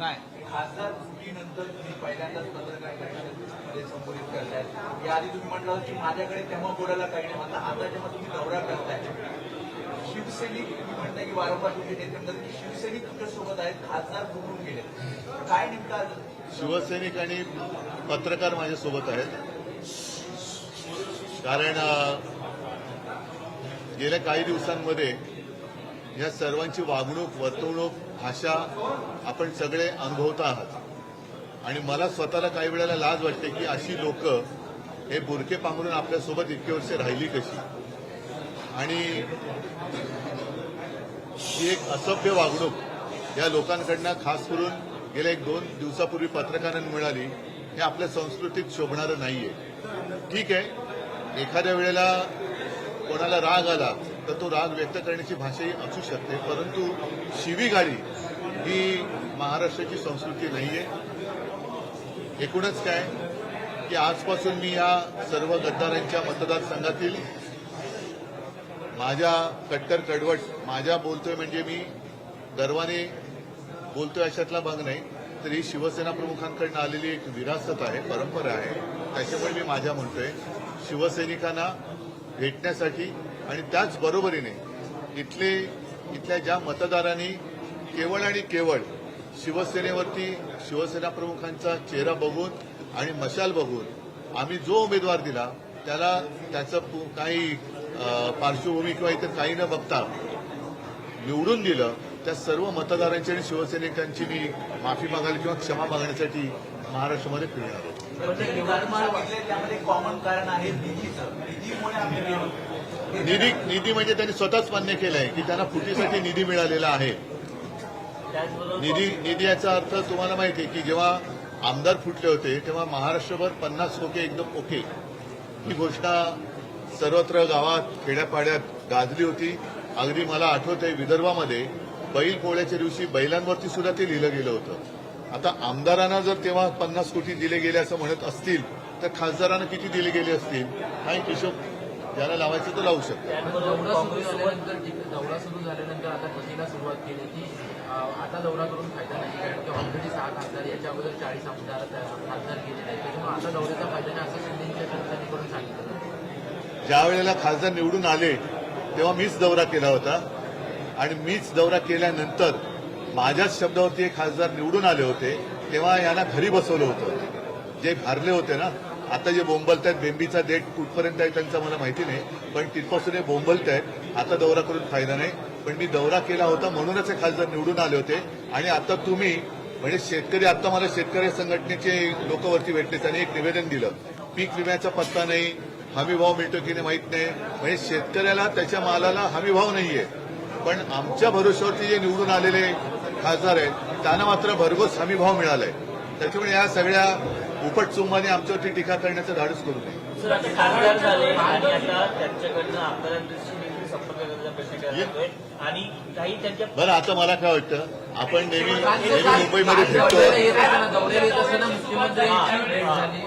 नाही खासदार सुट्टीनंतर तुम्ही पहिल्यांदाच पत्रकार परिषदेमध्ये संबोधित करतायत. याआधी तुम्ही म्हटलं की माझ्याकडे तेव्हा बोलायला काही नाही, म्हणता आता जेव्हा तुम्ही दौरा करताय शिवसैनिक तुम्ही म्हणताय की वारंवार तुमचे नेते म्हणतात की शिवसैनिक तुमच्यासोबत आहेत, खासदार दुरून गेले, काय नेमका शिवसैनिक आणि पत्रकार माझ्यासोबत आहेत. कारण गेल्या काही दिवसांमध्ये या सर्वांची वागणूक, वर्तवणूक, भाषा आपण सगळे अनुभवता आहात आणि मला स्वतःला काही वेळेला लाज वाटते की अशी लोक हे बुरके पांघरून आपल्यासोबत इतके वर्ष राहिली कशी. आणि ही एक असभ्य वागणूक या लोकांकडनं खास करून गेल्या 1-2 दिवसापूर्वी पत्रकारांना मिळाली हे आपल्या संस्कृतीत शोभणारं नाहीये. ठीक आहे, एखाद्या वेळेला कोणाला राग आला तर तो राग व्यक्त करण्याची भाषाही असू शकते, परंतु शिवीगाळी ही महाराष्ट्राची संस्कृती नाहीये. एकूणच काय की आजपासून मी या सर्व गद्दारांच्या मतदारसंघातील माझ्या कट्टर कडवट माझ्या बोलतोय म्हणजे मी गर्वाने बोलतोय अशातला भाग नाही, तर ही शिवसेना प्रमुखांकडून आलेली एक विरासत आहे, परंपरा आहे. त्याच्यामुळे मी माझ्या म्हणतोय शिवसैनिकांना भेटण्यासाठी आणि त्याच बरोबरीने इथल्या ज्या मतदारांनी केवळ आणि केवळ शिवसेनेवरती शिवसेना प्रमुखांचा चेहरा बघून आणि मशाल बघून आम्ही जो उमेदवार दिला त्याला त्याचं काही पार्श्वभूमी किंवा इतर काही न बघता निवडून दिलं, त्या सर्व मतदारांची आणि शिवसैनिकांची मी माफी मागायला किंवा क्षमा मागण्यासाठी महाराष्ट्रामध्ये फिरणार आहोत. त्यामध्ये कॉमन कारण आहे निधी म्हणजे त्यांनी स्वतःच मान्य केलंय की त्यांना फुटीसाठी निधी मिळालेला आहे. निधी याचा अर्थ तुम्हाला माहिती आहे की जेव्हा आमदार फुटले होते तेव्हा महाराष्ट्रभर 50 कोटी एकदम ओके ही घोषणा सर्वत्र गावात खेड्यापाड्यात गाजली होती. अगदी मला आठवतंय विदर्भामध्ये बैल पोळ्याच्या दिवशी बैलांवरती सुद्धा ते लिहिलं गेलं होतं. आता आमदारांना जर तेव्हा 50 कोटी दिले गेले असं म्हणत असतील तर खासदारांना किती दिले गेले असतील हा एक हिशोब ज्याला लावायचं तर लावू शकतो. दौरा सुरू झाल्यानंतर आता कथेला सुरुवात केली की आता दौरा करून फायदा नाही, कारण की ऑलरेडी 6 खासदार याच्या अगोदर 40 आमदार खासदार केलेले आहेत, त्याच्यामुळे आता दौऱ्याचा फायदा नाही असं शिंदेच्या करून सांगितलं. ज्या वेळेला खासदार निवडून आले तेव्हा मीच दौरा केला होता आणि मीच दौरा केल्यानंतर माझ्याच शब्दावरती एक खासदार निवडून आले होते तेव्हा यांना घरी बसवलं होतं. जे हारले होते ना, आता जे बोंबलत आहेत, बेंबीचा डेट कुठपर्यंत आहे त्यांचा मला माहिती नाही, पण तिथपासून हे बोंबलत आहेत. आता दौरा करून फायदा नाही, पण मी दौरा केला होता म्हणूनच हे खासदार निवडून आले होते. आणि आता तुम्ही म्हणजे शेतकरी, आता मला शेतकरी संघटनेचे लोक वरती भेटले, त्यांनी एक निवेदन दिलं, पीक विम्याचा पत्ता नाही, हमी भाव मिळतो की नाही माहीत नाही. म्हणजे शेतकऱ्याला त्याच्या मालाला हमी भाव नाहीये, पण आमच्या भरोश्यावरती जे निवडून आलेले खासदार आहेत त्यांना मात्र भरघोस हमी भाव मिळालाय. त्याच्यामुळे या सगळ्या उपटचुंबाने आमच्यावरती टीका करण्याचं धाडस करू नये. खासदार झाले आणि आता त्यांच्याकडनं आमदारांशी संपर्क करण्याचा प्रश्न केला आणि काही त्यांच्या बरं, आता मला काय वाटतं, आपण नेहमी मुंबईमध्ये फिरतो. दौऱ्यात येत असताना मुख्यमंत्र्यांची भेट झाली.